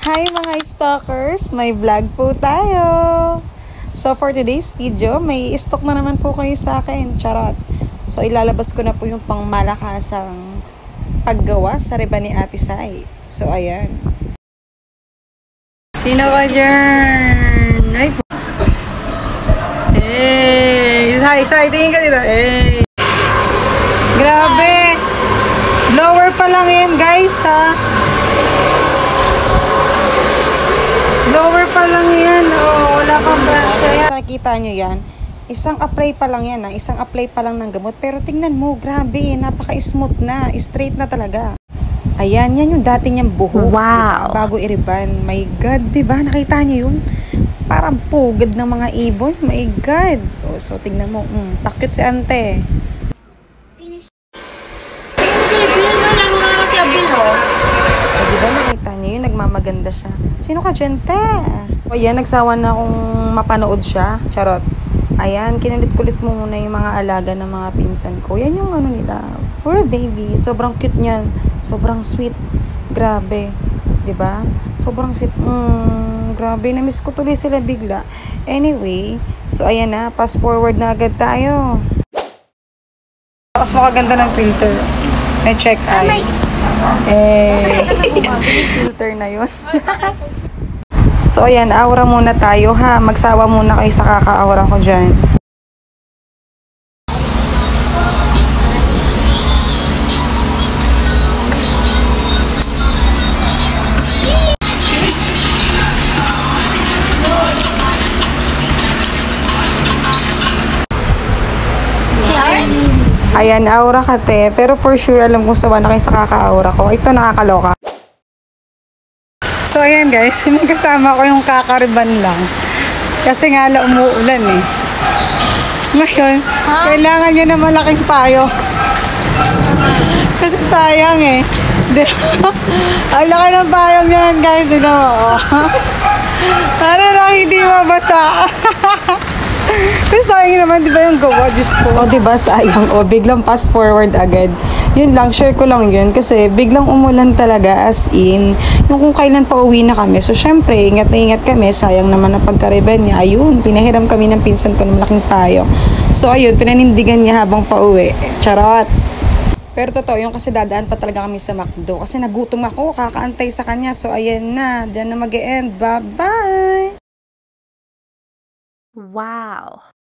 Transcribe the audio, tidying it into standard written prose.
Hi mga stalkers! May vlog po tayo! So for today's video, may stock na naman po kayo sa akin. Charot! So ilalabas ko na po yung pangmalakasang paggawa sa reba ni Ate Sai. So ayan. Sino ka dyan? Ay po! Hey! Sai! Tingin ka dito! Hey! Grabe! Blower pa lang yan guys ha! Lower pa lang yan. Oh, wala pang brand. Kaya nakikita nyo yan. Isang apply pa lang yan. Isang apply pa lang ng gamot. Pero tingnan mo, grabe. Napaka-smooth na. Straight na talaga. Ayan, yan yung dati niyang buhok. Wow. Bago iriban. My God, diba? Nakita nyo yun? Parang pugad ng mga ibon. My God. Oh, so, tingnan mo. Pakit si ante. Diba nakita niyo yun, nagmamaganda siya. Sino ka, Gente? O yan, nagsawa na akong mapanood siya. Charot. Ayan, kinulit-kulit mo muna yung mga alaga ng mga pinsan ko. Yan yung ano nila, fur baby. Sobrang cute niyan. Sobrang sweet. Grabe. Diba? Sobrang sweet. Grabe, na-miss ko tuloy sila bigla. Anyway, so ayan na, fast forward na agad tayo. Mas makaganda ng filter. May check eye. Filter na yun. So ayan, aura muna tayo ha. Magsawa muna kayo sa kaka-aura ko dyan. Ayan, aura ka te. Pero for sure, alam kong sawa na kayo sa kaka-aura ko. Ito nakakaloka. So ayan guys, kasama ko yung kakariban lang. Kasi nga umuulan eh. Ngayon, kailangan niya na malaking payo. Kasi sayang eh. Ang laki ng payong yan guys. Dito mo. Para lang hindi mabasa. Pero sayang naman, di ba yung gawa? Diyos ko. O, di ba sayang? O, biglang fast forward agad. Yun lang, share ko lang yun. Kasi biglang umulan talaga, as in. Yung kung kailan pa uwi na kami. So, syempre, ingat na ingat kami. Sayang naman ang pagkariban niya. Ayun, pinahiram kami ng pinsan ko ng malaking payo. So, ayun, pinanindigan niya habang pauwi. Charot! Pero totoo, yung kasi dadaan pa talaga kami sa McDo. Kasi nagutom ako, kakaantay sa kanya. So, ayan na. Diyan na mag-e-end. Bye-bye! Wow.